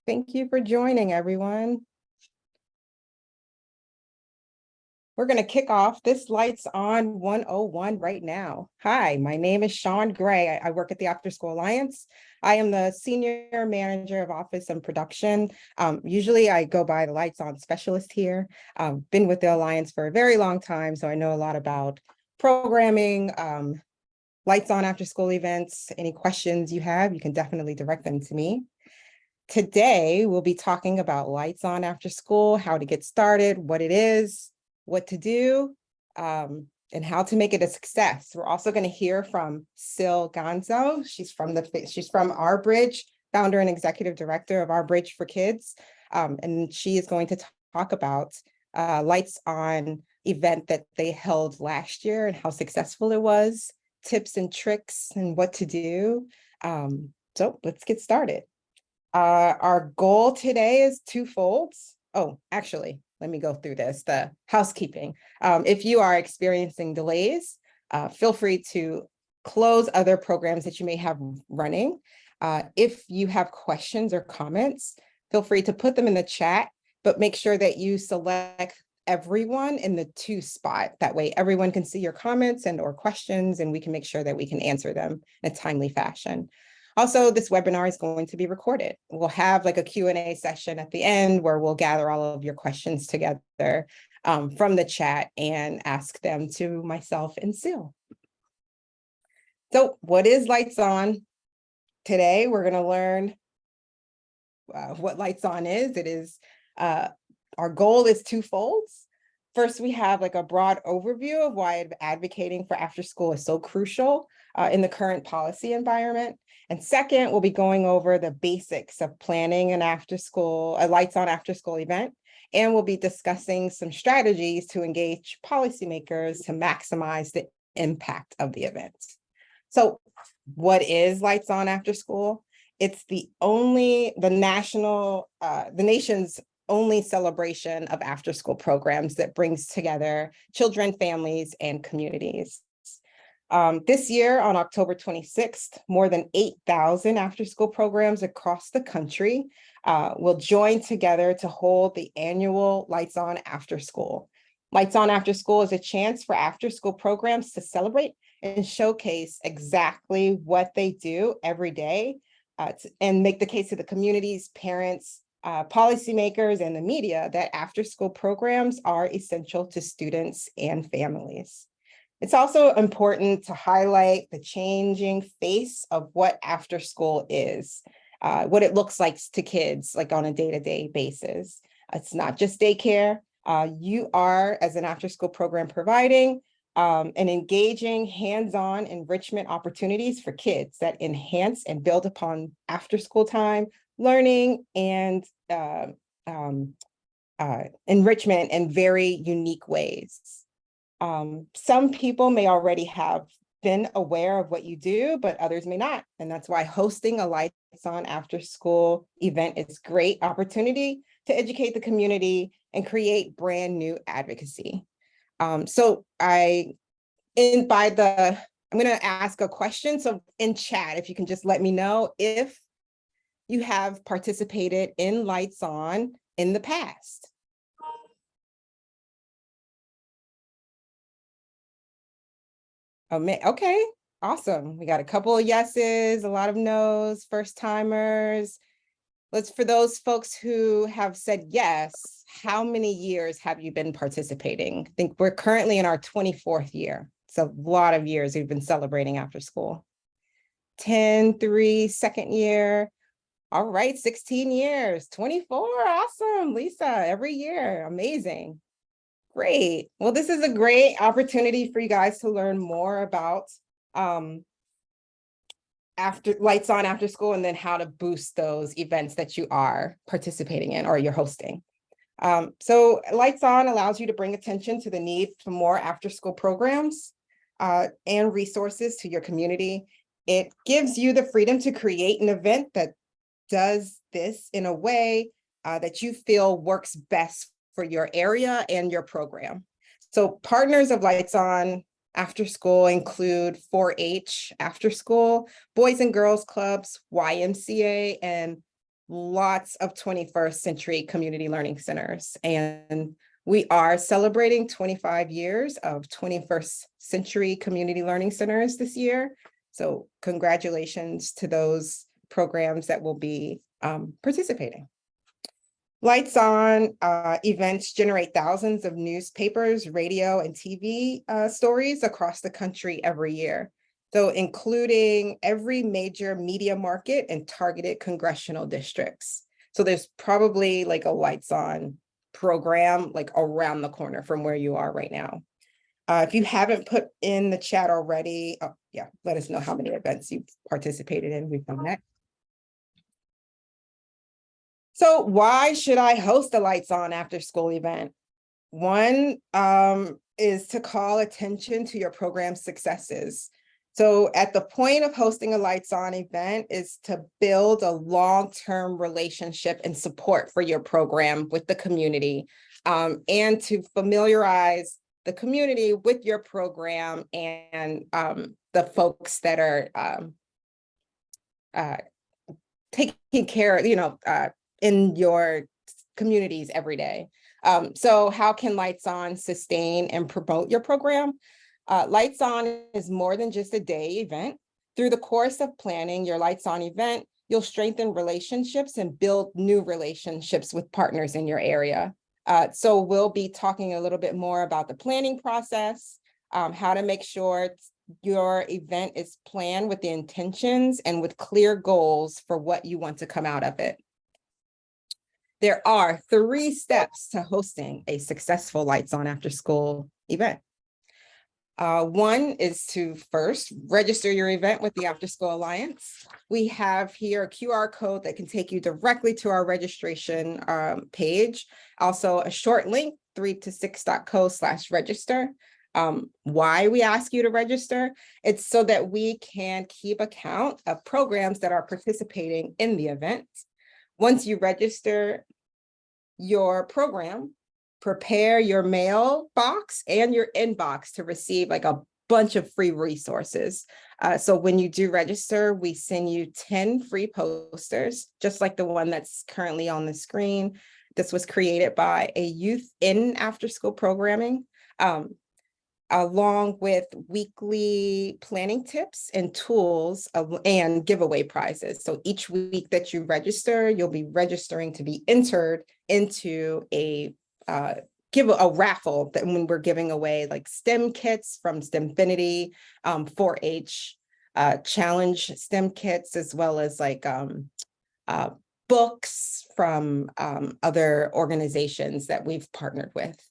Thank you for joining, everyone. We're going to kick off this Lights On 101 right now. Hi, my name is Shaun Gray. I work at the After School Alliance. I am the Senior Manager of Office and Production. Usually I go by the Lights On Specialist here. Been with the Alliance for a very long time, so I know a lot about programming, Lights On After School events. Any questions you have, you can definitely direct them to me. Today, we'll be talking about Lights On After School, how to get started, what it is, what to do, and how to make it a success. We're also going to hear from Ganzó. She's from ourBRIDGE, founder and executive director of ourBRIDGE for Kids. And she is going to talk about Lights On event that they held last year and how successful it was, tips and tricks and what to do. So let's get started. Our goal today is twofold. Oh, actually, let me go through this, the housekeeping. If you are experiencing delays, feel free to close other programs that you may have running. If you have questions or comments, feel free to put them in the chat, but make sure that you select everyone in the to spot. That way everyone can see your comments and or questions, and we can make sure that we can answer them in a timely fashion. Also, this webinar is going to be recorded. We'll have like a Q&A session at the end where we'll gather all of your questions together from the chat and ask them to myself and Sil. So what is Lights On? Today, we're going to learn what Lights On is. It is, our goal is twofold. First, we have like a broad overview of why advocating for after school is so crucial in the current policy environment. And second, we'll be going over the basics of planning a Lights On After School event. And we'll be discussing some strategies to engage policymakers to maximize the impact of the event. So what is Lights On After School? It's the nation's only celebration of after school programs that brings together children, families, and communities. This year on October 26th, more than 8,000 after school programs across the country will join together to hold the annual Lights On After School. Lights On After School is a chance for after school programs to celebrate and showcase exactly what they do every day and make the case to the communities, parents, policymakers, and the media that after school programs are essential to students and families. It's also important to highlight the changing face of what after school is, what it looks like to kids, like on a day-to-day basis. It's not just daycare. You are, as an after school program, providing and engaging hands-on enrichment opportunities for kids that enhance and build upon after school time, learning, and enrichment in very unique ways. Some people may already have been aware of what you do, but others may not. And that's why hosting a Lights On After School event is a great opportunity to educate the community and create brand new advocacy. So I'm going to ask a question. So in chat, if you can just let me know if you have participated in Lights On in the past. Oh, man. Okay, awesome. We got a couple of yeses, a lot of no's, first timers. For those folks who have said yes, how many years have you been participating? I think we're currently in our 24th year. It's a lot of years we've been celebrating after school. 10, 3, second year. All right, 16 years, 24, awesome. Lisa, every year, amazing. Great. Well, this is a great opportunity for you guys to learn more about Lights On After School, and then how to boost those events that you are participating in or you're hosting. So Lights On allows you to bring attention to the need for more after school programs and resources to your community. It gives you the freedom to create an event that does this in a way that you feel works best for your area and your program. So partners of Lights On After School include 4-H After School, Boys and Girls Clubs, YMCA, and lots of 21st century community learning centers. And we are celebrating 25 years of 21st century community learning centers this year. So congratulations to those programs that will be participating. Lights On events generate thousands of newspapers, radio, and TV stories across the country every year. So including every major media market and targeted congressional districts. So there's probably like a Lights On program like around the corner from where you are right now. If you haven't put in the chat already, let us know how many events you've participated in. We've done that. So why should I host a Lights On After School event? One is to call attention to your program successes. So at the point of hosting a Lights On event is to build a long-term relationship and support for your program with the community, and to familiarize the community with your program and the folks that are taking care, in your communities every day. So how can Lights On sustain and promote your program? Lights On is more than just a day event. Through the course of planning your Lights On event, you'll strengthen relationships and build new relationships with partners in your area. So we'll be talking a little bit more about the planning process, how to make sure your event is planned with the intentions and with clear goals for what you want to come out of it. There are 3 steps to hosting a successful Lights On After School event. One is to first register your event with the After School Alliance. We have here a QR code that can take you directly to our registration page. Also a short link, 3to6.co/register. Why we ask you to register? It's so that we can keep account of programs that are participating in the event. Once you register your program, prepare your mailbox and your inbox to receive like a bunch of free resources. So when you do register, we send you 10 free posters, just like the one that's currently on the screen. This was created by a youth in after-school programming, along with weekly planning tips and tools and giveaway prizes. So each week that you register, you'll be registering to be entered into a raffle that when we're giving away like STEM kits from STEMfinity, 4-H challenge STEM kits, as well as like books from other organizations that we've partnered with.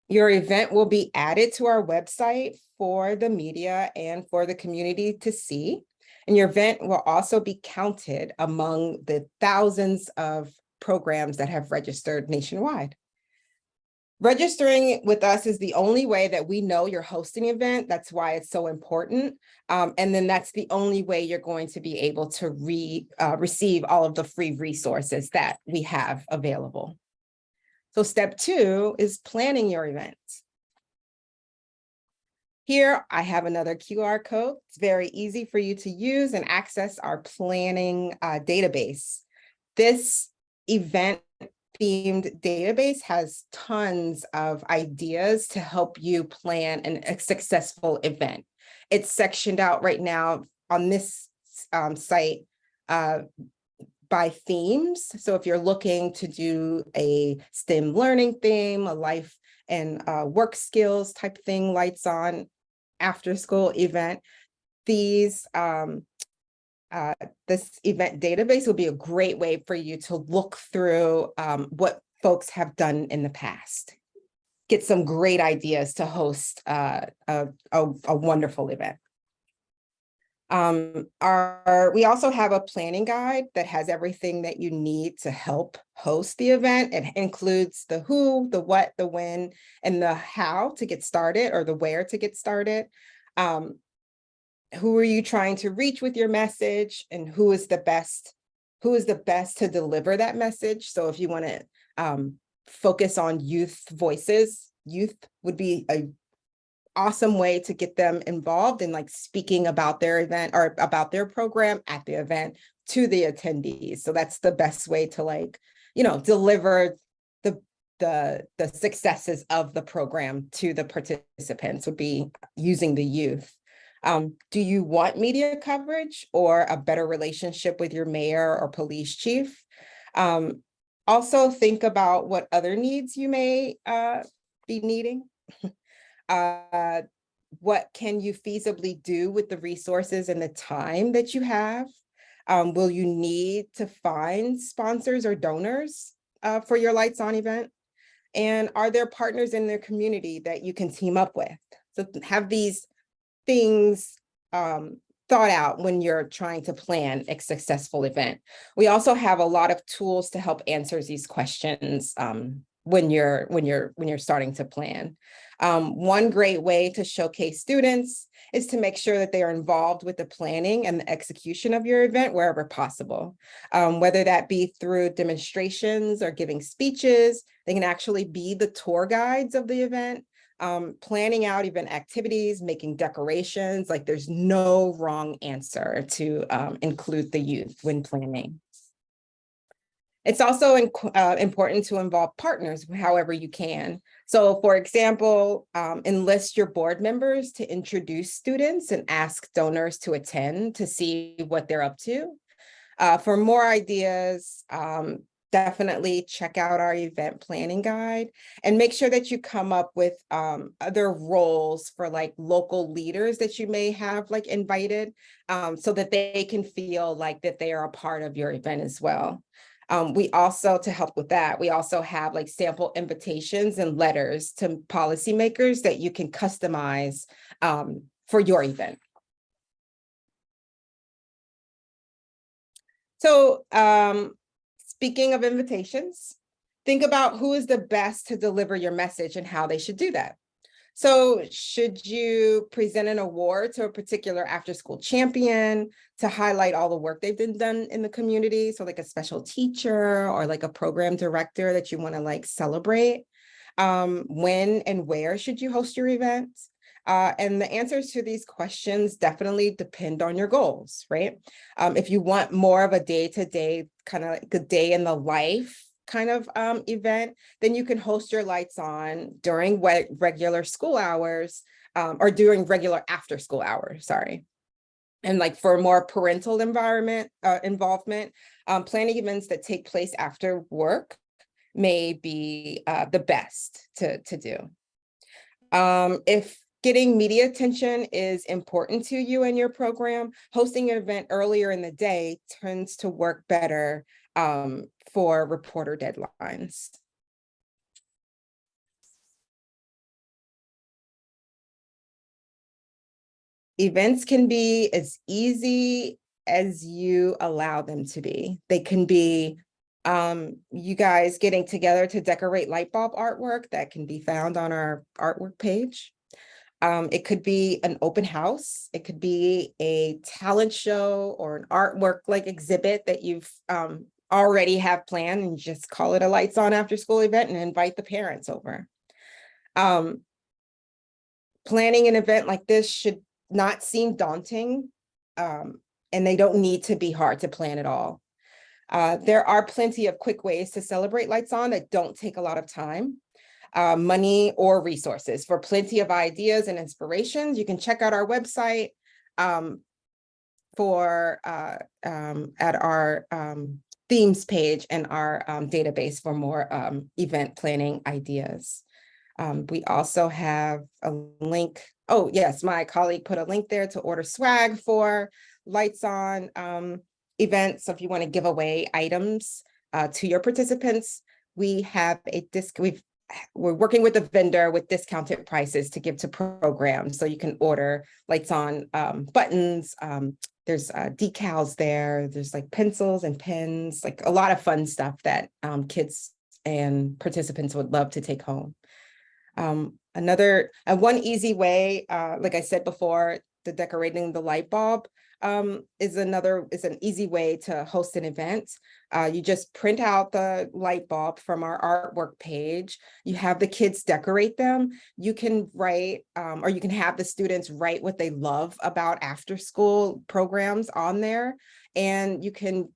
Your event will be added to our website for the media and for the community to see. And your event will also be counted among the thousands of programs that have registered nationwide. Registering with us is the only way that we know you're hosting an event. That's why it's so important. And then that's the only way you're going to be able to receive all of the free resources that we have available. So step 2 is planning your event. Here, I have another QR code. It's very easy for you to use and access our planning database. This event-themed database has tons of ideas to help you plan a successful event. It's sectioned out right now on this site by themes. So if you're looking to do a STEM learning theme, a life and work skills type thing, Lights On After School event, this event database will be a great way for you to look through what folks have done in the past. Get some great ideas to host a wonderful event. We also have a planning guide that has everything that you need to help host the event. It includes the who, the what, the when, and the how to get started, or the where to get started. Who are you trying to reach with your message, and who is the best to deliver that message? So if you want to focus on youth voices, youth would be awesome way to get them involved in like speaking about their event or about their program at the event to the attendees. So that's the best way to like, deliver the successes of the program to the participants, would be using the youth. Do you want media coverage or a better relationship with your mayor or police chief? Also think about what other needs you may be needing. What can you feasibly do with the resources and the time that you have? Will you need to find sponsors or donors for your Lights On event? And are there partners in their community that you can team up with? So have these things thought out when you're trying to plan a successful event. We also have a lot of tools to help answer these questions when you're starting to plan. One great way to showcase students is to make sure that they are involved with the planning and the execution of your event wherever possible, whether that be through demonstrations or giving speeches. They can actually be the tour guides of the event, planning out event activities, making decorations. Like there's no wrong answer to include the youth when planning. It's also important to involve partners however you can. So for example, enlist your board members to introduce students and ask donors to attend to see what they're up to. For more ideas, definitely check out our event planning guide and make sure that you come up with other roles for like local leaders that you may have like invited, so that they can feel like that they are a part of your event as well. We also, to help with that, we also have like sample invitations and letters to policymakers that you can customize for your event. So speaking of invitations, think about who is the best to deliver your message and how they should do that. So should you present an award to a particular after-school champion to highlight all the work they've been done in the community? So like a special teacher or like a program director that you want to like celebrate? When and where should you host your event? And the answers to these questions definitely depend on your goals, right? If you want more of a day-to-day kind of like a day in the life kind of event, then you can host your Lights On during regular school hours, or during regular after school hours, sorry. And like for more parental involvement, planning events that take place after work may be the best to do. If getting media attention is important to you and your program, hosting an event earlier in the day tends to work better for reporter deadlines. Events can be as easy as you allow them to be. They can be you guys getting together to decorate light bulb artwork that can be found on our artwork page. It could be an open house. It could be a talent show or an artwork like exhibit that you've already have planned, and just call it a Lights On After School event and invite the parents over. Planning an event like this should not seem daunting, and they don't need to be hard to plan at all. There are plenty of quick ways to celebrate Lights On that don't take a lot of time, money, or resources. For plenty of ideas and inspirations, you can check out our website at our themes page and our database for more event planning ideas. We also have a link. Oh yes, my colleague put a link there to order swag for Lights On events. So if you want to give away items to your participants, we have a we're working with a vendor with discounted prices to give to programs. So you can order Lights On buttons. There's decals there. There's like pencils and pens, like a lot of fun stuff that kids and participants would love to take home. One easy way, like I said before, the decorating the light bulb. is an easy way to host an event. You just print out the light bulb from our artwork page. You have the kids decorate them. You can write, or you can have the students write what they love about after school programs on there. And you can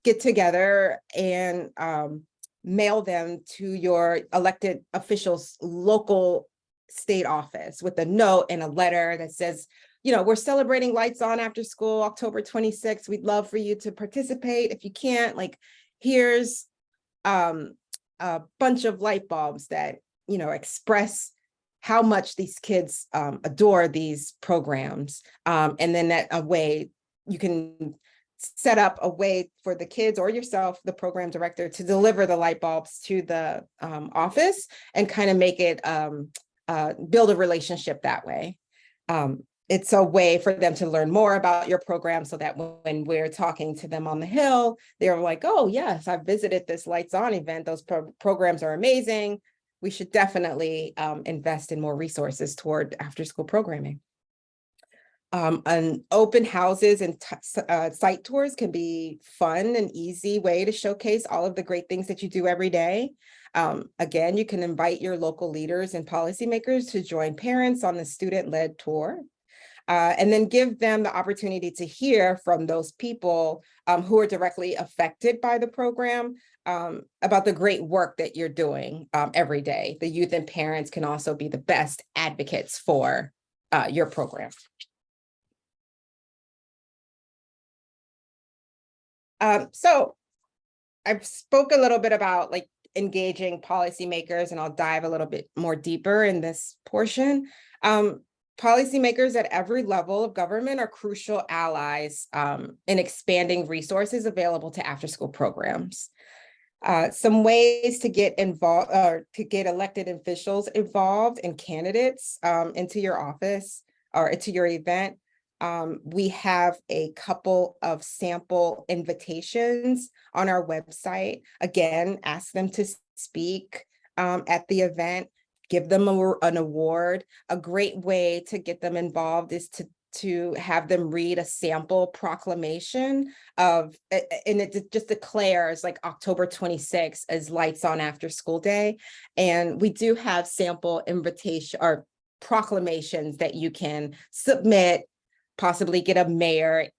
get together and mail them to your elected officials' local state office with a note and a letter that says, we're celebrating Lights On After School, October 26th. We'd love for you to participate. If you can't, here's a bunch of light bulbs that, express how much these kids adore these programs. And then that a way you can set up a way for the kids or yourself, the program director, to deliver the light bulbs to the office and kind of make it build a relationship that way. It's a way for them to learn more about your program so that when we're talking to them on the Hill, they're like, oh, yes, I've visited this Lights On event. Those programs are amazing. We should definitely invest in more resources toward after-school programming. And open houses and site tours can be fun and easy way to showcase all of the great things that you do every day. Again, you can invite your local leaders and policymakers to join parents on the student-led tour. And then give them the opportunity to hear from those people who are directly affected by the program about the great work that you're doing every day. The youth and parents can also be the best advocates for your program. So I've spoke a little bit about engaging policymakers, and I'll dive a little bit more deeper in this portion. Policymakers at every level of government are crucial allies in expanding resources available to after-school programs. Some ways to get involved or to get elected officials involved and candidates into your office or into your event. We have a couple of sample invitations on our website. Again, ask them to speak at the event. Give them an award. A great way to get them involved is to have them read a sample proclamation and it just declares October 26th as Lights On After School Day. And we do have sample invitation or proclamations that you can submit, possibly get a mayor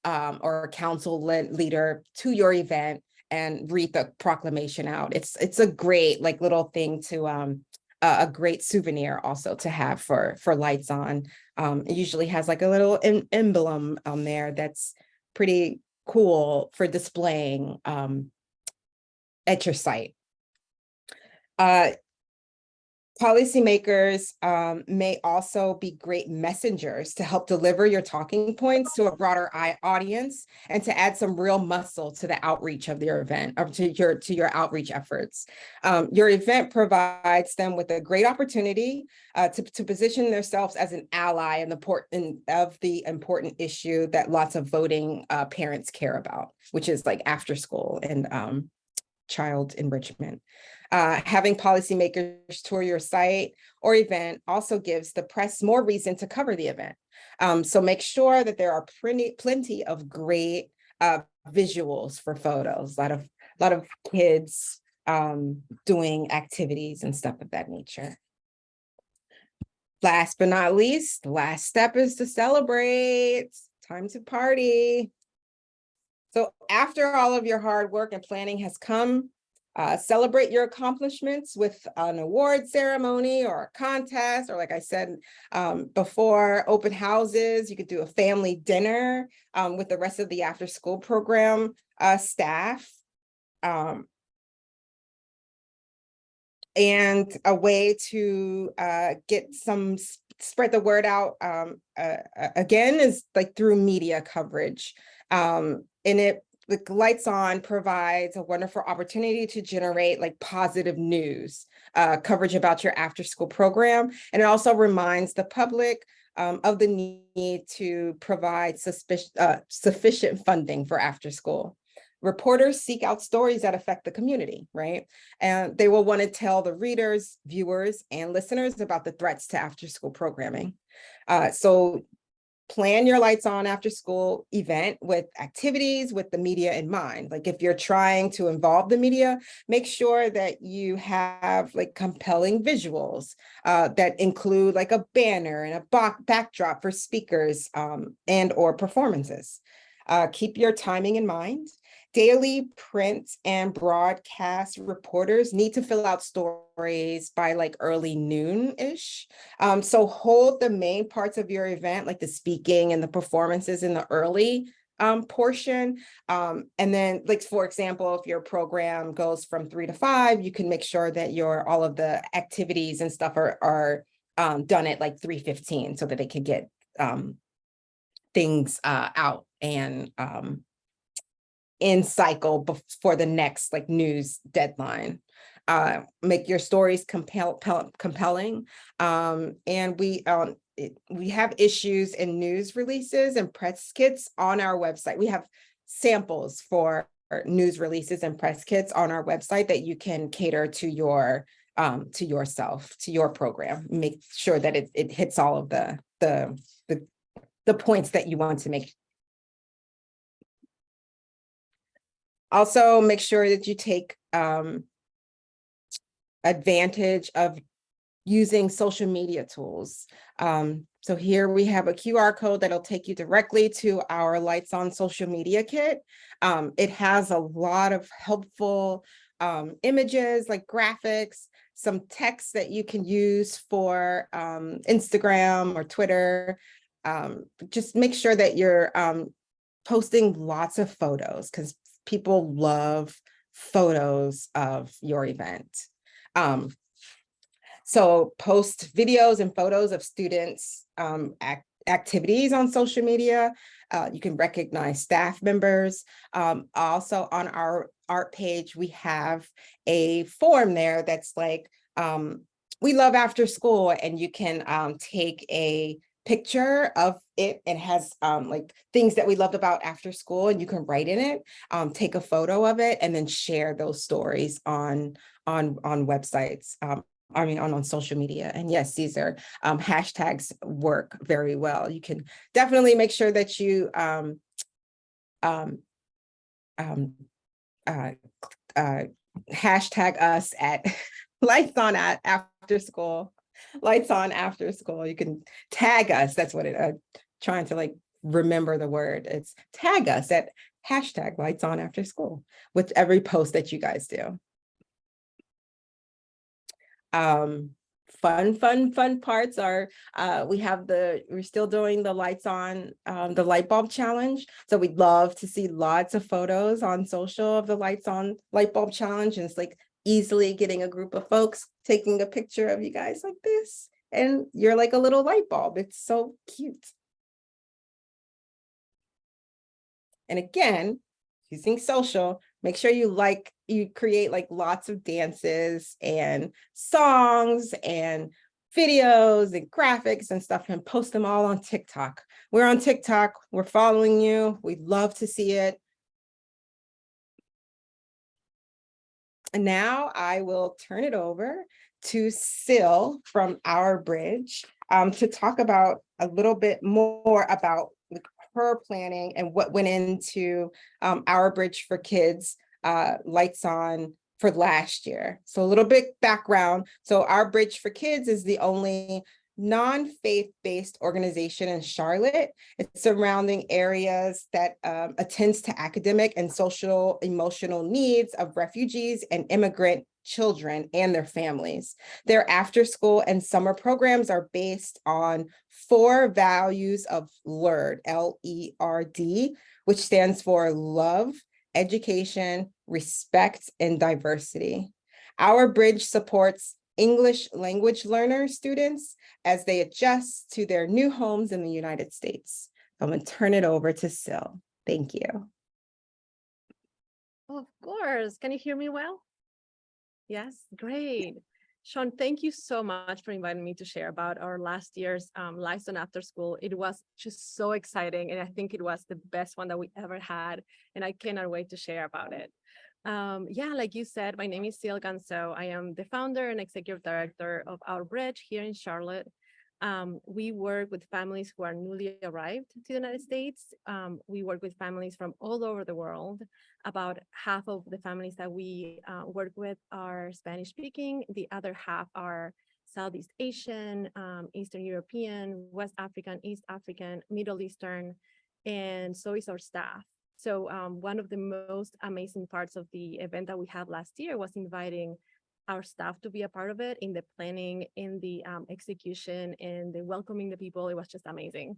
or a council leader to your event and read the proclamation out. It's a great little thing to a great souvenir also to have for Lights On. It usually has a little emblem on there that's pretty cool for displaying at your site. Policymakers may also be great messengers to help deliver your talking points to a broader audience and to add some real muscle to the outreach of your event or to your outreach efforts. Your event provides them with a great opportunity to position themselves as an ally in the important issue that lots of voting parents care about, which is after school and child enrichment. Having policymakers tour your site or event also gives the press more reason to cover the event. So make sure that there are plenty of great visuals for photos, a lot of kids doing activities and stuff of that nature. Last but not least, the last step is to celebrate. Time to party. So after all of your hard work and planning has come, celebrate your accomplishments with an award ceremony or a contest, or like I said before, open houses. You could do a family dinner with the rest of the after school program staff. And a way to spread the word out again is through media coverage. Lights On provides a wonderful opportunity to generate positive news coverage about your after school program. And it also reminds the public of the need to provide sufficient funding for after school. Reporters seek out stories that affect the community, right? And they will want to tell the readers, viewers, and listeners about the threats to after school programming. So plan your Lights On After School event with activities with the media in mind. Like if you're trying to involve the media, make sure that you have like compelling visuals that include like a banner and a backdrop for speakers and or performances. Keep your timing in mind. Daily print and broadcast reporters need to fill out stories by like early noon-ish. So hold the main parts of your event, like the speaking and the performances in the early portion. And then like, for example, if your program goes from 3 to 5, you can make sure that all of the activities and stuff are done at like 3:15 so that they can get things out and in cycle before the next like news deadline. Make your stories compelling. And we have issues and news releases and press kits on our website. We have samples for news releases and press kits on our website that you can cater to your to yourself, to your program. Make sure that it hits all of the points that you want to make. Also, make sure that you take advantage of using social media tools. So here we have a QR code that'll take you directly to our Lights On social media kit. It has a lot of helpful images like graphics, some text that you can use for Instagram or Twitter. Just make sure that you're posting lots of photos because people love photos of your event. So post videos and photos of students' activities on social media. You can recognize staff members. Also on our art page, we have a form there that's like, we love after school, and you can take a picture of it and has like things that we loved about after school, and you can write in it, take a photo of it, and then share those stories on websites. On social media. And yes, these are hashtags work very well. You can definitely make sure that you hashtag us at Lights On After School. Lights On After School. You can tag us. That's what trying to like remember the word. It's tag us at hashtag Lights On After School with every post that you guys do. Fun parts are we're still doing the Lights On, the light bulb challenge. So we'd love to see lots of photos on social of the Lights On light bulb challenge. And it's like easily getting a group of folks taking a picture of you guys like this. And you're like a little light bulb. It's so cute. And again, using social, make sure you create like lots of dances and songs and videos and graphics and stuff and post them all on TikTok. We're on TikTok. We're following you. We'd love to see it. And now I will turn it over to Sil from ourBRIDGE to talk about a little bit more about her planning and what went into ourBRIDGE for Kids Lights On for last year. So a little bit background. So ourBRIDGE for Kids is the only non-faith-based organization in Charlotte. It's surrounding areas that attends to academic and social emotional needs of refugees and immigrant children and their families. Their after school and summer programs are based on 4 values of LERD, L-E-R-D, which stands for love, education, respect, and diversity. ourBRIDGE supports English language learner students as they adjust to their new homes in the United States. I'm going to turn it over to Sil. Thank you. Of course. Can you hear me well? Yes, great. Shaun, thank you so much for inviting me to share about our last year's Lights On After School. It was just so exciting, and I think it was the best one that we ever had, and I cannot wait to share about it. Yeah, like you said, my name is Ganzó. I am the founder and executive director of ourBRIDGE here in Charlotte. We work with families who are newly arrived to the United States. We work with families from all over the world. About half of the families that we work with are Spanish speaking. The other half are Southeast Asian, Eastern European, West African, East African, Middle Eastern, and so is our staff. So one of the most amazing parts of the event that we had last year was inviting our staff to be a part of it, in the planning, in the execution, and the welcoming the people. It was just amazing.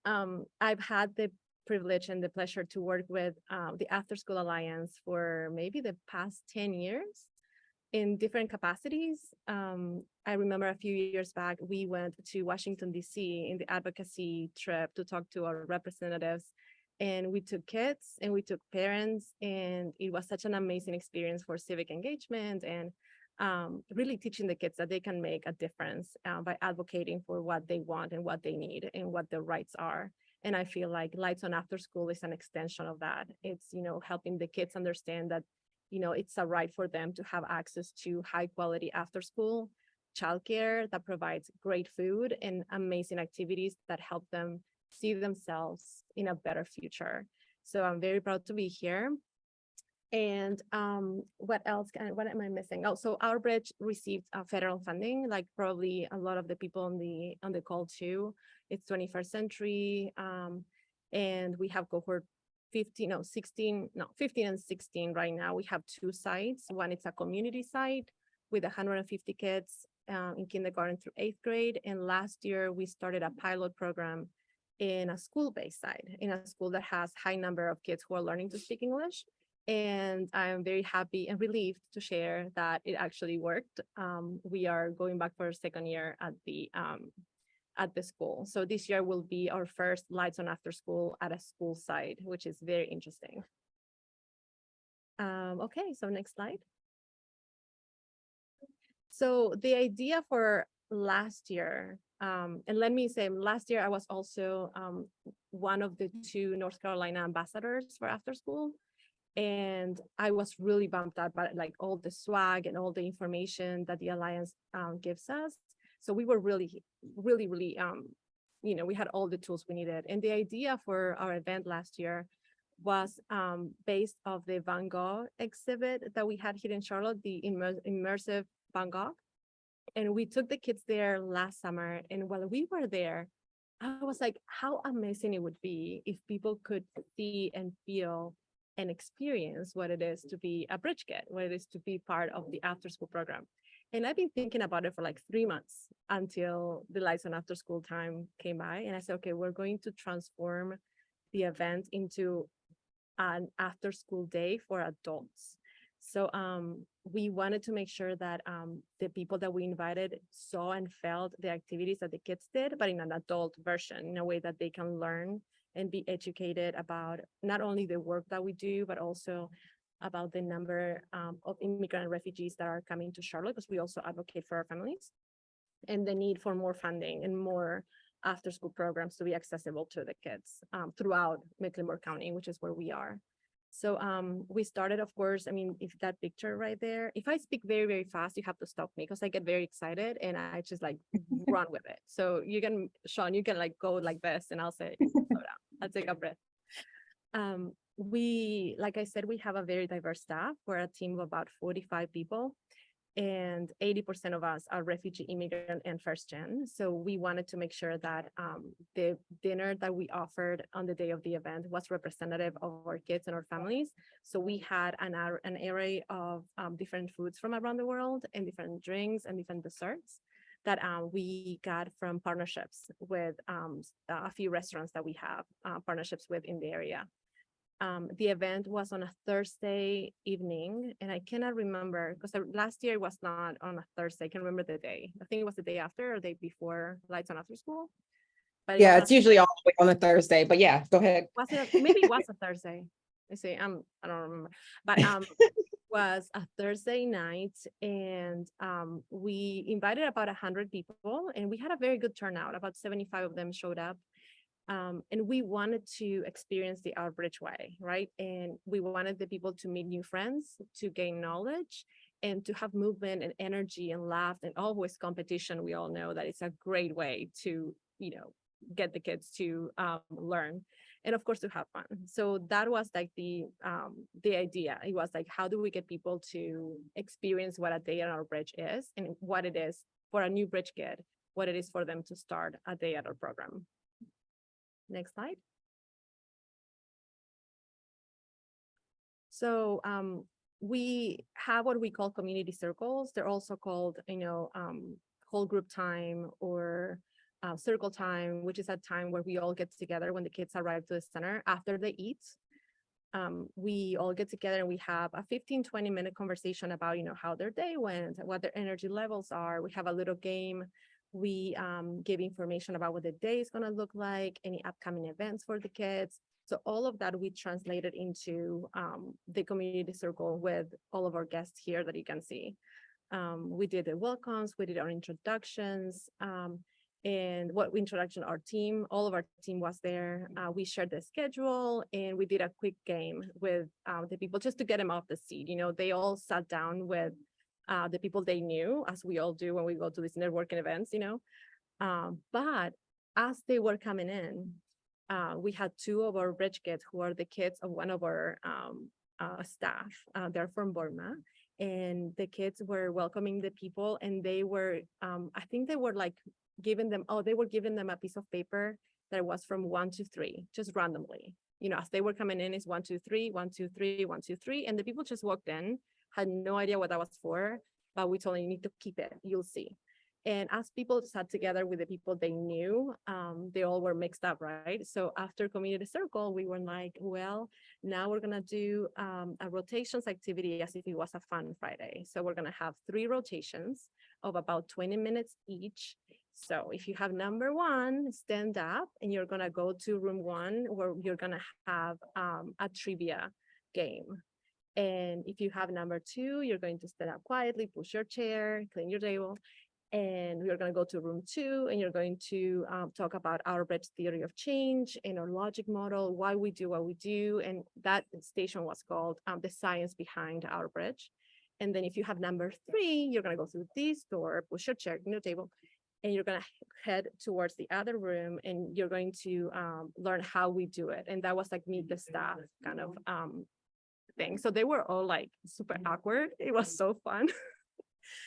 I've had the privilege and the pleasure to work with the After School Alliance for maybe the past 10 years in different capacities. I remember a few years back, we went to Washington, D.C. in the advocacy trip to talk to our representatives. And we took kids and we took parents, and it was such an amazing experience for civic engagement and really teaching the kids that they can make a difference by advocating for what they want and what they need and what their rights are. And I feel like Lights On After School is an extension of that. It's, helping the kids understand that, it's a right for them to have access to high quality after school childcare that provides great food and amazing activities that help them see themselves in a better future. So I'm very proud to be here. And what else? What am I missing? Oh, so ourBRIDGE received federal funding, like probably a lot of the people on the call too. It's 21st century, and we have cohort 15 and 16 right now. We have two sites. One is a community site with 150 kids in kindergarten through 8th grade. And last year we started a pilot program in a school-based site, in a school that has high number of kids who are learning to speak English. And I'm very happy and relieved to share that it actually worked. We are going back for a second year at the school. So this year will be our first Lights On After School at a school site, which is very interesting. Okay, so next slide. So the idea for last year, and let me say, last year I was also one of the 2 North Carolina ambassadors for after school. And I was really bumped out by like all the swag and all the information that the Alliance gives us. So we were really, we had all the tools we needed. And the idea for our event last year was based off the Van Gogh exhibit that we had here in Charlotte, the immersive Van Gogh. And we took the kids there last summer. And while we were there, I was like, how amazing it would be if people could see and feel and experience what it is to be a bridge kid, what it is to be part of the after school program. And I've been thinking about it for like 3 months until the Lights On After School time came by. And I said, okay, we're going to transform the event into an after school day for adults. So we wanted to make sure that the people that we invited saw and felt the activities that the kids did, but in an adult version, in a way that they can learn and be educated about not only the work that we do, but also about the number of immigrant and refugees that are coming to Charlotte, because we also advocate for our families, and the need for more funding and more after-school programs to be accessible to the kids throughout Mecklenburg County, which is where we are. So we started, of course, I mean, if that picture right there, if I speak very, very fast, you have to stop me because I get very excited and I just like run with it. So you can, Shaun, you can like go like this and I'll say, slow down, I'll take a breath. We, like I said, we have a very diverse staff. We're a team of about 45 people. And 80% of us are refugee, immigrant, and first gen. So we wanted to make sure that the dinner that we offered on the day of the event was representative of our kids and our families. So we had an array of different foods from around the world and different drinks and different desserts that we got from partnerships with a few restaurants that we have partnerships with in the area. The event was on a Thursday evening, and I cannot remember because last year it was not on a Thursday. I can remember the day. I think it was the day after or the day before Lights On After School. But yeah, it's usually always on a Thursday, but yeah, go ahead. Maybe it was a Thursday. I see. I don't remember, but was a Thursday night, and we invited about 100 people, and we had a very good turnout. About 75 of them showed up. And we wanted to experience the ourBRIDGE way, right? And we wanted the people to meet new friends, to gain knowledge, And to have movement and energy and laugh and always competition, we all know that it's a great way to, get the kids to learn. And of course, to have fun. So that was like the idea. It was like, how do we get people to experience what a day at our bridge is and what it is for a new bridge kid, what it is for them to start a day at our program. Next slide. So we have what we call community circles. They're also called, whole group time or circle time, which is a time where we all get together when the kids arrive to the center after they eat. We all get together and we have a 15-20 minute conversation about, how their day went, what their energy levels are. We have a little game. We give information about what the day is going to look like, any upcoming events for the kids. So all of that we translated into the community circle with all of our guests here that you can see. We did the welcomes, we did our introductions, and what introduction, our team, all of our team was there. We shared the schedule and we did a quick game with the people just to get them off the seat. They all sat down with the people they knew, as we all do when we go to these networking events, but as they were coming in, we had two of our bridge kids who are the kids of one of our staff. They're from Burma, and the kids were welcoming the people, and they were, I think they were like giving them, they were giving them a piece of paper that was from 1 to 3, just randomly. As they were coming in, is 1, 2, 3, 1, 2, 3, 1, 2, 3, and the people just walked in, had no idea what that was for, but we told them, you need to keep it, you'll see. And as people sat together with the people they knew, they all were mixed up, right? So after community circle, we were like, well, now we're gonna do a rotations activity as if it was a fun Friday. So we're gonna have 3 rotations of about 20 minutes each. So if you have number 1, stand up and you're gonna go to room 1 where you're gonna have a trivia game. And if you have number 2, you're going to stand up quietly, push your chair, clean your table. And we're going to go to room 2, and you're going to talk about ourBRIDGE theory of change and our logic model, why we do what we do. And that station was called the science behind ourBRIDGE. And then if you have number 3, you're going to go through this door, push your chair, clean your table, and you're going to head towards the other room, and you're going to learn how we do it. And that was like meet the staff kind of thing. So they were all like super awkward. It was so fun.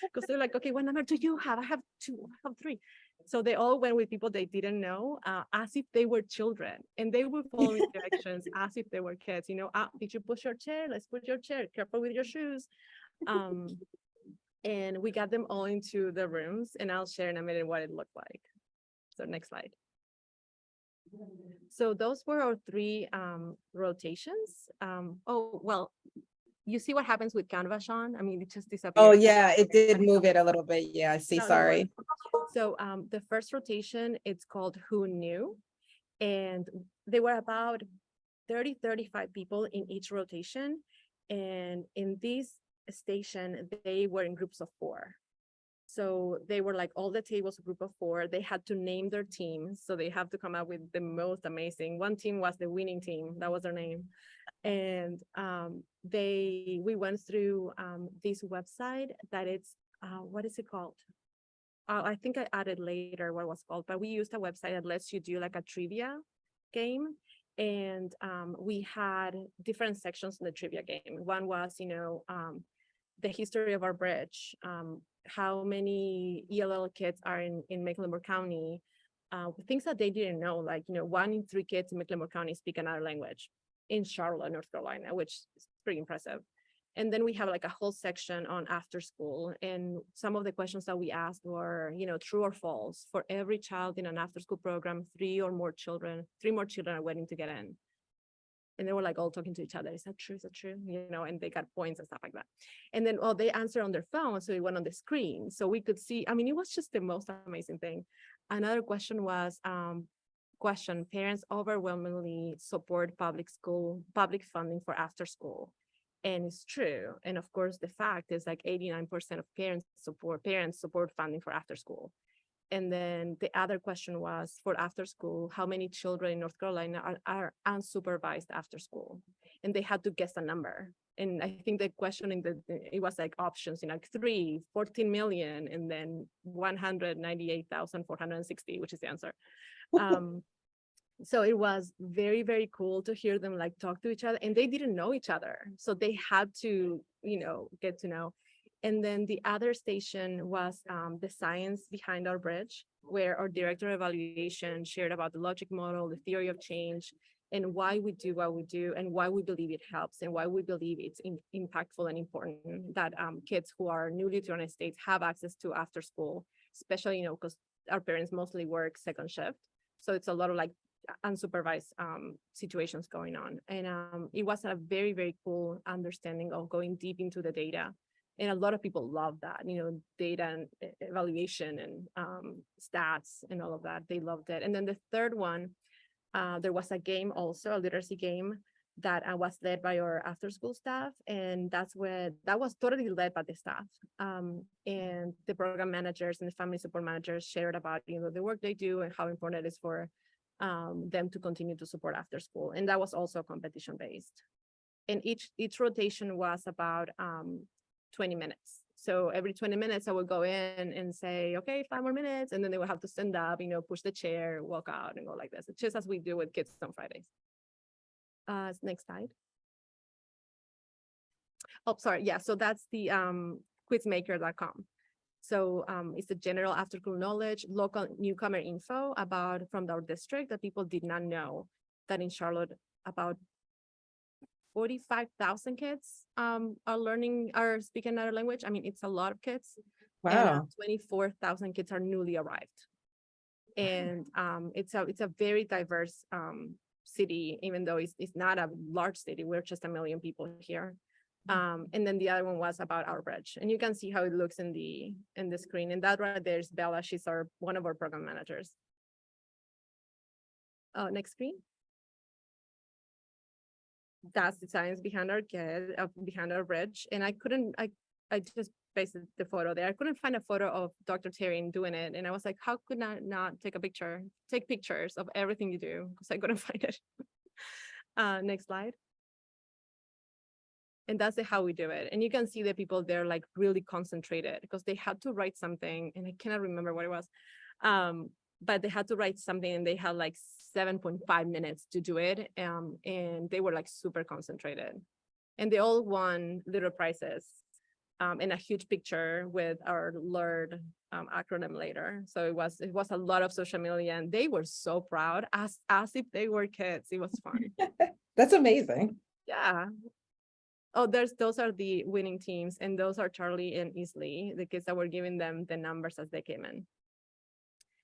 Because they're like, okay, what number do you have? I have 2, I have 3. So they all went with people they didn't know, as if they were children, and they were following directions as if they were kids. Did you push your chair? Let's put your chair. Careful with your shoes. And we got them all into the rooms, and I'll share in a minute what it looked like. So next slide. So those were our 3 rotations. Well, you see what happens with Canva, Shaun? I mean, it just disappeared. Oh yeah, it did move it a little bit. Yeah, I see, sorry. So the first rotation, it's called Who Knew? And there were about 30-35 people in each rotation. And in this station, they were in groups of 4. So they were like all the tables, a group of 4. They had to name their teams. So they have to come up with the most amazing. One team was the winning team. That was their name. And we went through this website that it's, what is it called? I think I added later what it was called, but we used a website that lets you do like a trivia game. And we had different sections in the trivia game. One was, the history of our bridge, how many ELL kids are in Mecklenburg County, things that they didn't know, like, 1 in 3 kids in Mecklenburg County speak another language in Charlotte, North Carolina, which is pretty impressive. And then we have like a whole section on after school. And some of the questions that we asked were, true or false. For every child in an after school program, 3 more children are waiting to get in. And they were like all talking to each other. Is that true? Is that true? And they got points and stuff like that. And then, they answered on their phone. So it went on the screen. So we could see, it was just the most amazing thing. Another question was, parents overwhelmingly support public funding for after school. And it's true. And of course, the fact is like 89% of parents support funding for after school. And then the other question was for after school, how many children in North Carolina are unsupervised after school? and they had to guess a number. And I think the questioning it was like options, 3, 14 million, and then 198,460, which is the answer. So it was very, very cool to hear them like talk to each other, and they didn't know each other. So they had to, get to know. And then the other station was the science behind our bridge, where our director of evaluation shared about the logic model, the theory of change, and why we do what we do, and why we believe it helps, and why we believe it's impactful and important that kids who are newly to the United States have access to after school, especially, because our parents mostly work second shift. So it's a lot of like unsupervised situations going on. And it was a very, very cool understanding of going deep into the data. And a lot of people love that, data and evaluation and stats and all of that. They loved it. And then the third one, there was a game also, a literacy game that was led by our after school staff. And that was totally led by the staff. And the program managers and the family support managers shared about, the work they do and how important it is for them to continue to support after school. And that was also competition based. And each rotation was about 20 minutes. So every 20 minutes I would go in and say, okay, 5 more minutes. And then they would have to stand up, push the chair, walk out and go like this. It's just as we do with kids on Fridays. Next slide. Oh, sorry. Yeah. So that's the quizmaker.com. So it's the general after school knowledge, local newcomer info from our district that people did not know that in Charlotte about 45,000 kids are speaking another language. I mean, it's a lot of kids. Wow. And 24,000 kids are newly arrived. And it's a very diverse city, even though it's not a large city. We're just 1 million people here. And then the other one was about ourBRIDGE, and you can see how it looks in the screen. And that right there is Bella. She's one of our program managers. Next screen. That's the science behind behind ourBRIDGE. And I just pasted the photo there. I couldn't find a photo of Dr. Terry doing it, and I was like, how could I not take pictures of everything you do? Because I couldn't find it. Next slide. And that's how we do it. And you can see the people there like really concentrated because they had to write something, and I cannot remember what it was. But they had to write something, and they had like 7.5 minutes to do it. And they were like super concentrated. And they all won little prizes and a huge picture with our LEARD acronym later. So it was a lot of social media, and they were so proud as if they were kids. It was fun. That's amazing. Yeah. Oh, those are the winning teams, and those are Charlie and Isley, the kids that were giving them the numbers as they came in.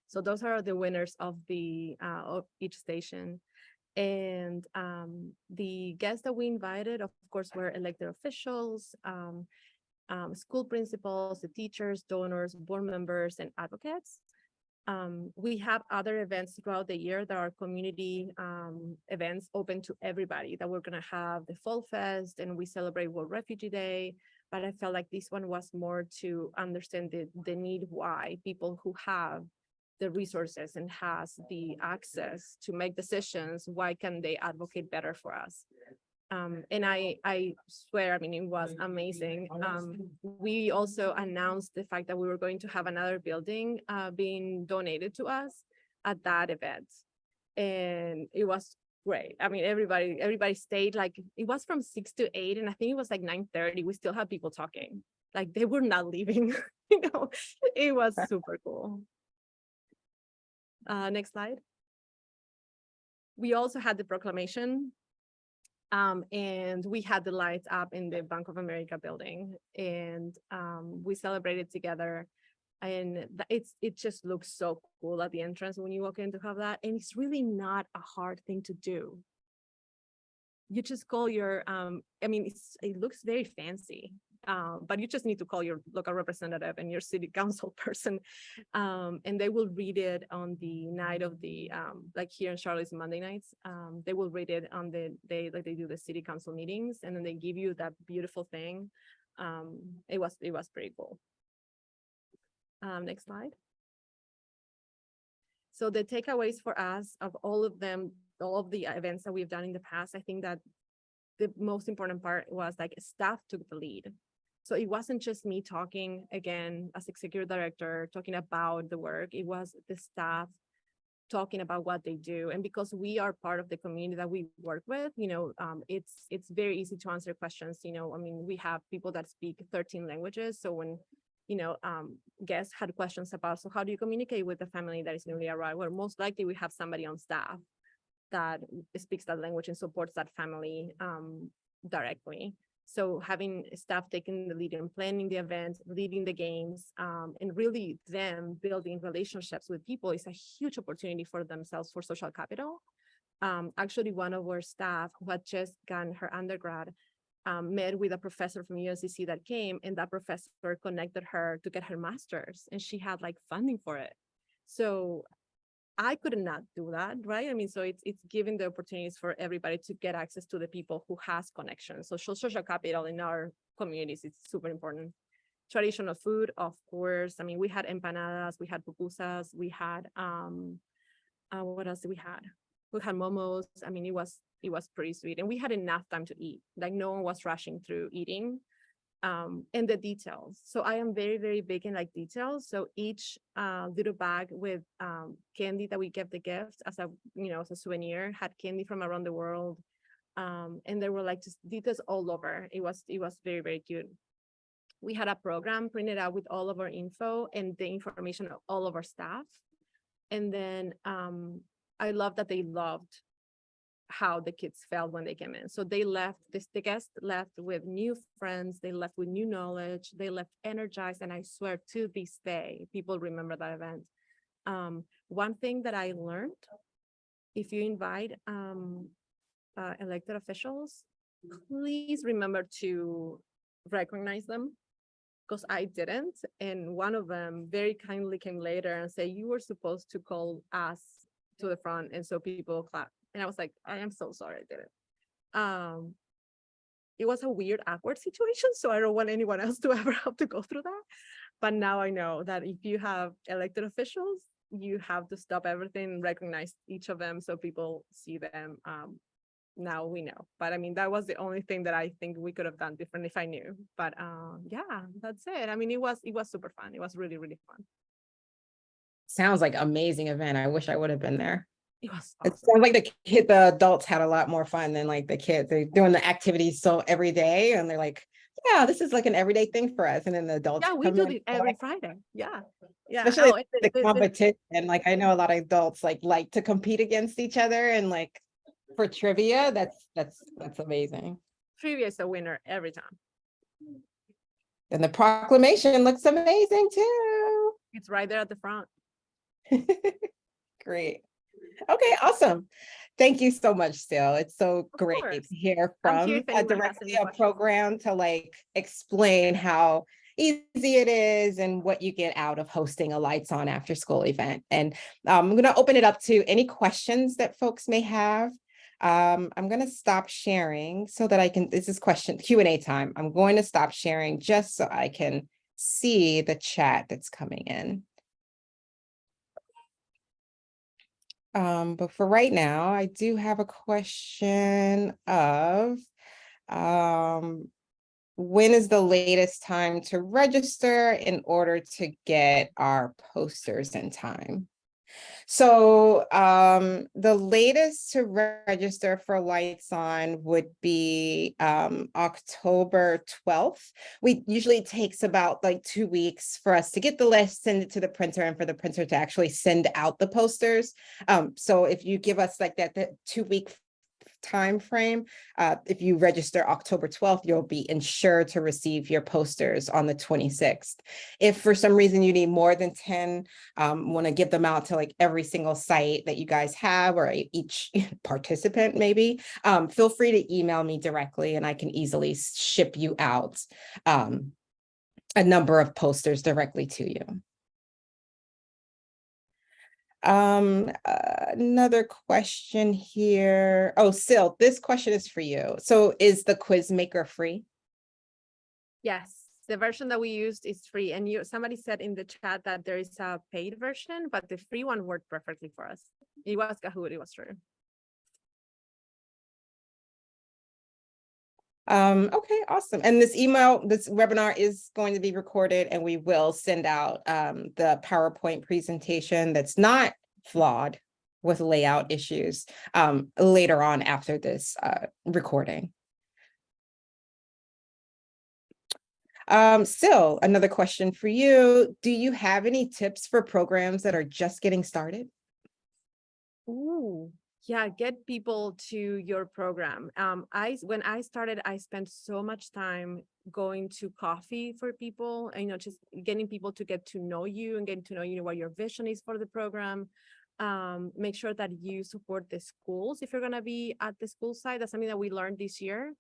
So those are the winners of of each station. And the guests that we invited, of course, were elected officials, school principals, the teachers, donors, board members, and advocates. We have other events throughout the year that are community events open to everybody, that we're going to have the Fall Fest, and we celebrate World Refugee Day. But I felt like this one was more to understand the need, why people who have the resources and has the access to make decisions, why can they advocate better for us? And I swear, I mean, it was amazing. We also announced the fact that we were going to have another building being donated to us at that event. And it was great. I mean, everybody stayed, like, it was from 6 to 8, and I think it was like 9:30. We still had people talking. Like, they were not leaving. It was super cool. Next slide. We also had the proclamation. And we had the lights up in the Bank of America building, and we celebrated together. And it just looks so cool at the entrance when you walk in to have that. And it's really not a hard thing to do. You just call your, I mean, it looks very fancy, but you just need to call your local representative and your city council person, and they will read it on the night of the, like here in Charlotte, Monday nights. They will read it on the day that they do the city council meetings, and then they give you that beautiful thing. It was pretty cool. Next slide. So the takeaways for us of all of them, all of the events that we've done in the past, I think that the most important part was like staff took the lead. So it wasn't just me talking again as executive director, talking about the work. It was the staff talking about what they do. And because we are part of the community that we work with, it's very easy to answer questions. I mean, we have people that speak 13 languages. So when, guests had questions about, so how do you communicate with the family that is newly arrived? Well, most likely we have somebody on staff that speaks that language and supports that family directly. So having staff taking the lead in planning the events, leading the games, and really them building relationships with people is a huge opportunity for themselves for social capital. Actually, one of our staff who had just gotten her undergrad met with a professor from UNCC that came, and that professor connected her to get her master's, and she had like funding for it. So I could not do that, right? I mean, so it's giving the opportunities for everybody to get access to the people who has connections. So social capital in our communities is super important. Traditional food, of course. I mean, we had empanadas, we had pupusas, we had what else did we had? We had momos. I mean, it was pretty sweet, and we had enough time to eat. Like no one was rushing through eating. And the details. So I am very, very big in like details. So each little bag with candy that we gave the gift as a souvenir had candy from around the world. And there were like just details all over. It was very, very cute. We had a program printed out with all of our info and the information of all of our staff. And then I love that they loved how the kids felt when they came in. So they left, the guests left with new friends, they left with new knowledge, they left energized, and I swear to this day, people remember that event. One thing that I learned, if you invite elected officials, please remember to recognize them, because I didn't. And one of them very kindly came later and said, you were supposed to call us to the front, and so people clap. And I was like, I am so sorry I did it. It was a weird, awkward situation. So I don't want anyone else to ever have to go through that. But now I know that if you have elected officials, you have to stop everything, recognize each of them so people see them. Now we know. But I mean, that was the only thing that I think we could have done different if I knew. But yeah, that's it. I mean, it was super fun. It was really, really fun. Sounds like amazing event. I wish I would have been there. It was It awesome. sounds like the adults had a lot more fun than like the kids. They're doing the activities so every day, and they're like, yeah, this is like an everyday thing for us. And then the adults Yeah, we come do in, it every Friday. Yeah. Yeah. especially Oh, and the competition. Like I know a lot of adults like to compete against each other, and like for trivia, that's amazing. trivia is a winner every time. And the proclamation looks amazing too. It's right there at the front. Great. Okay, awesome. Thank you so much, Sil. It's so Of great course. to hear I'm here from if anyone has directly any a questions. program to like explain how easy it is and what you get out of hosting a Lights On After School event. And I'm going to open it up to any questions that folks may have. I'm going to stop sharing so that I can, this is question Q&A time. I'm going to stop sharing just so I can see the chat that's coming in. But for right now, I do have a question of when is the latest time to register in order to get our posters in time? So the latest to register for Lights On would be October 12th. We usually takes about like 2 weeks for us to get the list, send it to the printer, and for the printer to actually send out the posters. So if you give us like that 2-week time frame, if you register October 12th, you'll be ensured to receive your posters on the 26th. If for some reason you need more than 10, want to give them out to like every single site that you guys have, or each participant maybe, feel free to email me directly and I can easily ship you out a number of posters directly to you. Another question here. Oh, Sil, this question is for you. So is the quiz maker free? Yes, the version that we used is free. And somebody said in the chat that there is a paid version, but the free one worked perfectly for us. It was Kahoot, it was true. Okay, awesome. And this webinar is going to be recorded, and we will send out the PowerPoint presentation that's not flawed with layout issues later on after this recording. Still, another question for you. Do you have any tips for programs that are just getting started? Ooh, yeah, get people to your program. When I started, I spent so much time going to coffee for people, and just getting people to get to know you and getting to know what your vision is for the program. Make sure that you support the schools if you're gonna be at the school side. That's something that we learned this year.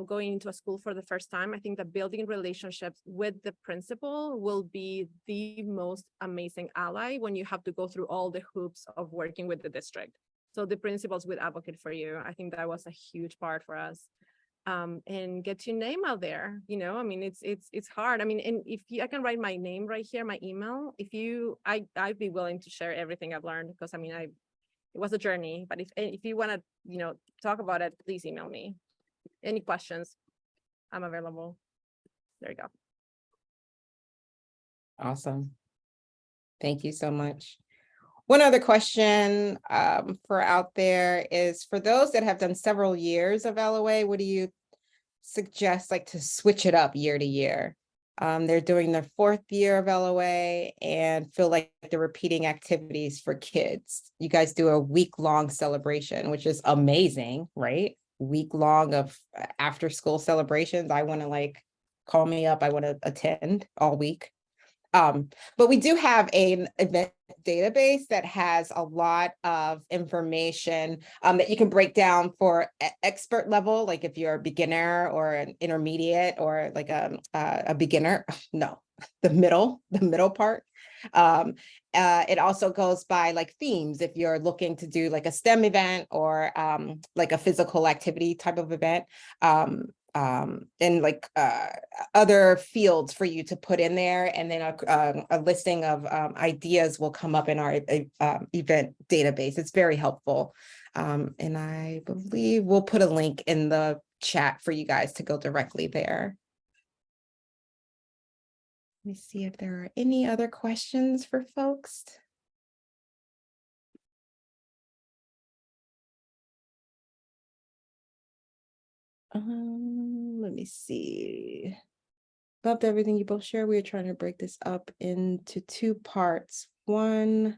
Going into a school for the first time, I think that building relationships with the principal will be the most amazing ally when you have to go through all the hoops of working with the district. So the principals will advocate for you. I think that was a huge part for us. And get your name out there. I mean, it's hard. I mean, and I can write my name right here, my email. I'd be willing to share everything I've learned, because I mean, it was a journey. But if you want to, talk about it, please email me. Any questions? I'm available. There you go. Awesome. Thank you so much. One other question for out there is, for those that have done several years of LOA, what do you suggest, like, to switch it up year to year? They're doing their 4th year of LOA and feel like they're repeating activities for kids. You guys do a week-long celebration, which is amazing, right? Week long of after school celebrations. I want to call me up. I want to attend all week. But we do have an event database that has a lot of information that you can break down for expert level, like if you're a beginner or an intermediate or like a beginner. No, the middle part. It also goes by themes. If you're looking to do a STEM event or a physical activity type of event, and other fields for you to put in there, and then a listing of ideas will come up in our event database. It's very helpful, and I believe we'll put a link in the chat for you guys to go directly there. Let me see if there are any other questions for folks. Let me see. Loved everything you both share. We are trying to break this up into 2 parts. One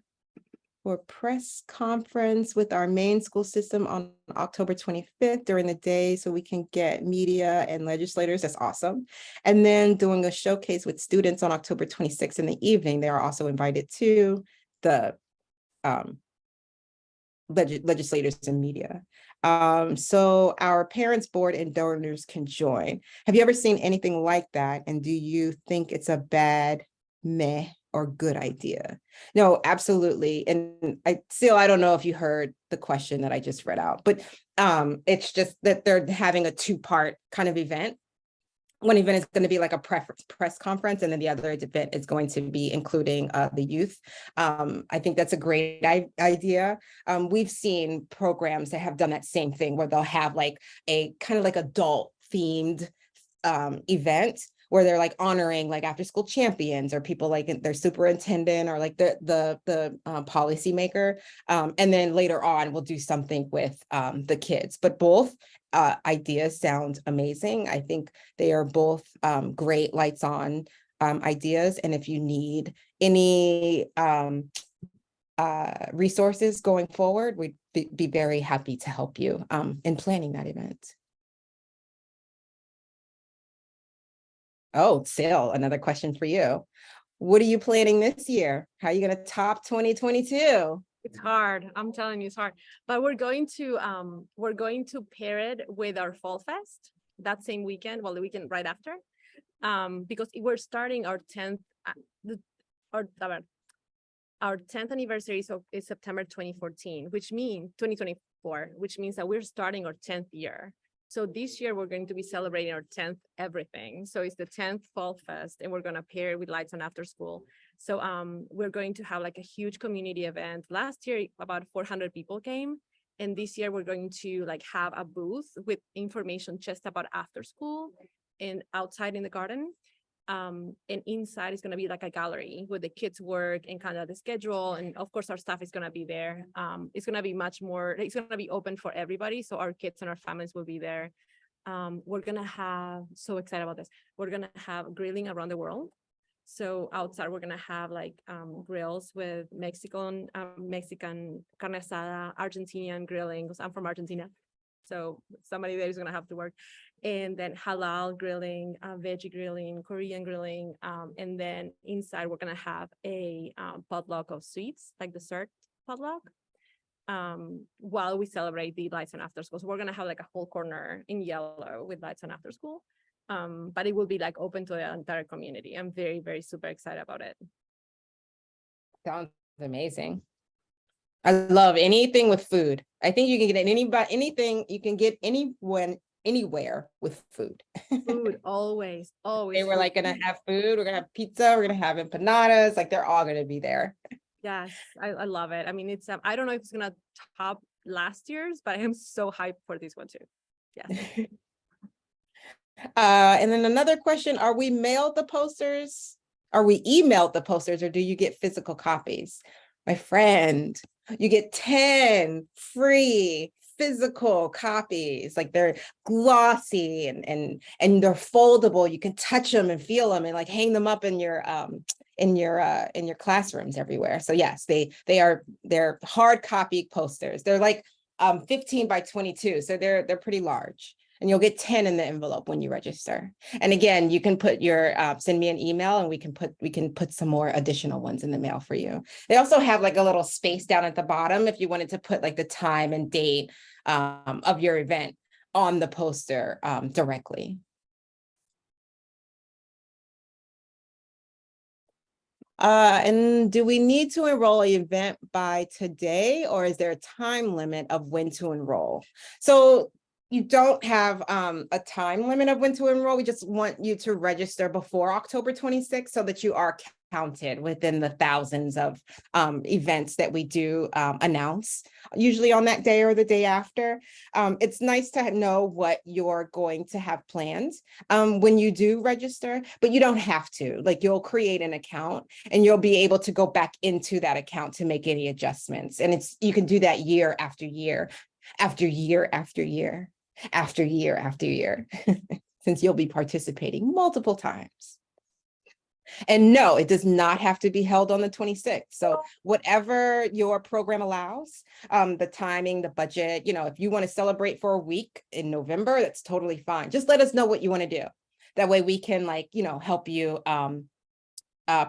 for press conference with our main school system on October 25th during the day, so we can get media and legislators. That's awesome. And then doing a showcase with students on October 26th in the evening. They are also invited to the legislators and media. So our parents board and donors can join. Have you ever seen anything like that? And do you think it's a bad, meh, or good idea? No, absolutely. And I don't know if you heard the question that I just read out, but it's just that they're having a 2-part kind of event. One event is going to be like a press conference, and then the other event is going to be including the youth. I think that's a great idea. We've seen programs that have done that same thing, where they'll have a kind of adult themed event, where they're honoring after school champions or people their superintendent or the policymaker. And then later on, we'll do something with the kids. But both ideas sound amazing. I think they are both great Lights On ideas. And if you need any resources going forward, we'd be very happy to help you in planning that event. Oh, Sil, another question for you. What are you planning this year? How are you going to top 2022? It's hard. I'm telling you, it's hard. But we're going to pair it with our Fall Fest that same weekend, the weekend right after, because we're starting our 10th our 10th anniversary. So it's September 2014, which means 2024, which means that we're starting our 10th year. So this year we're going to be celebrating our 10th everything. So it's the 10th Fall Fest, and we're going to pair it with Lights On Afterschool. So we're going to have a huge community event. Last year, about 400 people came, And this year we're going to like have a booth with information just about after school and outside in the garden. And inside is going to be like a gallery with the kids' work and kind of the schedule. And of course, our staff is going to be there. It's going to be much more, it's going to be open for everybody. So our kids and our families will be there. We're going to have, so excited about this. We're going to have grilling around the world. So outside, we're going to have like grills with Mexican carne asada, Argentinian grilling, because I'm from Argentina. So somebody there is going to have to work. And then halal grilling, veggie grilling, Korean grilling. And then inside, we're going to have a potluck of sweets, like dessert potluck, while we celebrate the Lights On Afterschool. So we're going to have like a whole corner in yellow with Lights On Afterschool. But it will be like open to the entire community. I'm very, very super excited about it. Sounds amazing. I love anything with food. I think you can get anything you can get anywhere with food. Food, always. They were like gonna have food, we're gonna have pizza, we're gonna have empanadas, like they're all gonna be there. Yes, I love it. I mean, it's I don't know if it's gonna top last year's, but I am so hyped for this one too. Yes. And then another question, are we mailed the posters? Are we emailed the posters, or do you get physical copies? My friend, you get 10 free physical copies. Like they're glossy and they're foldable. You can touch them and feel them and like hang them up in your classrooms everywhere. So yes, they're hard copy posters. They're like 15 by 22. So they're pretty large. And you'll get 10 in the envelope when you register. And again, you can put your send me an email and we can put some more additional ones in the mail for you. They also have like a little space down at the bottom if you wanted to put like the time and date of your event on the poster directly. And do we need to enroll an event by today, or is there a time limit of when to enroll? So you don't have a time limit of when to enroll. We just want you to register before October 26th so that you are counted within the thousands of events that we do announce, usually on that day or the day after. It's nice to know what you're going to have planned when you do register, but you don't have to. Like, you'll create an account and you'll be able to go back into that account to make any adjustments. And you can do that year after year, after year after year, after year after year, since you'll be participating multiple times. And no, it does not have to be held on the 26th. So whatever your program allows, the timing, the budget, if you want to celebrate for a week in November, that's totally fine. Just let us know what you want to do. That way we can help you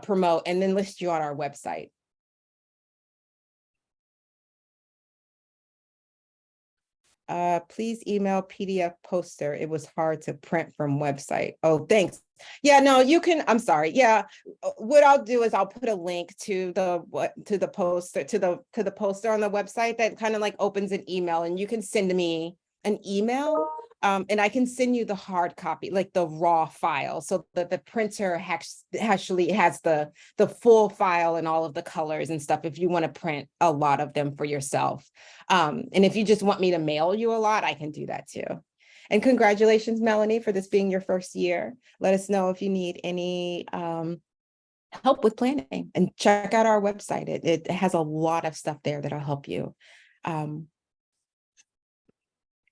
promote and then list you on our website. Please email PDF poster. It was hard to print from website. Oh, thanks. Yeah, no, you can. I'm sorry. Yeah, what I'll do is I'll put a link to the poster to the poster on the website that kind of like opens an email, and you can send me an email. And I can send you the hard copy, like the raw file, so that the printer actually has the full file and all of the colors and stuff if you want to print a lot of them for yourself. And if you just want me to mail you a lot, I can do that too. And congratulations, Melanie, for this being your first year. Let us know if you need any help with planning, and check out our website. It has a lot of stuff there that'll help you.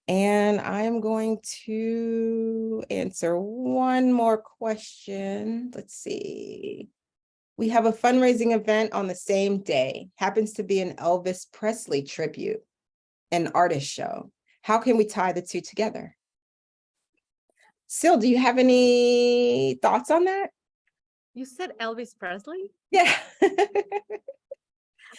And I am going to answer one more question. Let's see. We have a fundraising event on the same day. Happens to be an Elvis Presley tribute, an artist show. How can we tie the two together? Sil, do you have any thoughts on that? You said Elvis Presley? Yeah.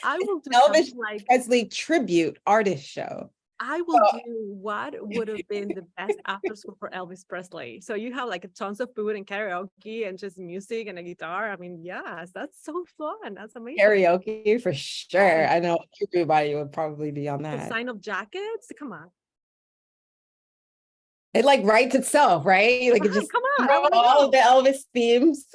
I will do Elvis like Presley tribute artist show. I will do what would have been the best after school for Elvis Presley. So you have like tons of food and karaoke and just music and a guitar. I mean, yes, that's so fun. That's amazing. Karaoke for sure. I know everybody would probably be on that. The sign of jackets. Come on. It like writes itself, right? Like it just come on. all of the Elvis themes.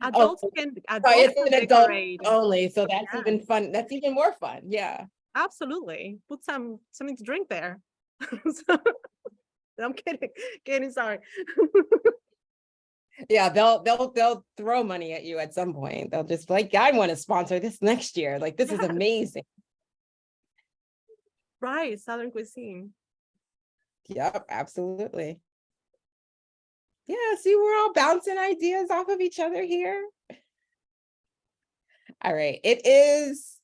Adults can it's an adult decorate. only, so that's even fun. That's even more fun. Yeah. Absolutely. Put something to drink there. So- I'm kidding, sorry. Yeah, they'll throw money at you at some point. They'll just be like, I want to sponsor this next year. Like, this is Yes. amazing. Right, Southern cuisine. Yep, absolutely. Yeah, see, we're all bouncing ideas off of each other here. All right, it is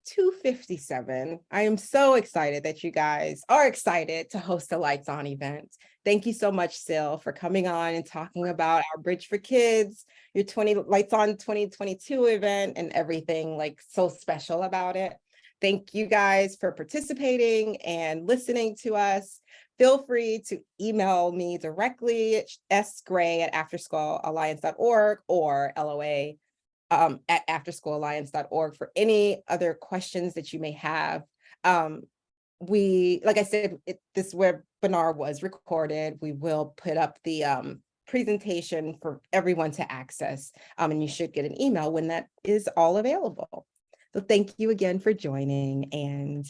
2:57. I am so excited that you guys are excited to host a Lights On event. Thank you so much, Sil, for coming on and talking about our Bridge for Kids, your 20 Lights On 2022 event, and everything like so special about it. Thank you guys for participating and listening to us. Feel free to email me directly at sgray@afterschoolalliance.org or LOA at afterschoolalliance.org for any other questions that you may have. Like I said, this webinar was recorded. We will put up the presentation for everyone to access, and you should get an email when that is all available. So thank you again for joining, and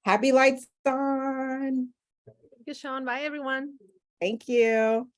happy Lights On. Thank you, Shaun. Bye, everyone. Thank you.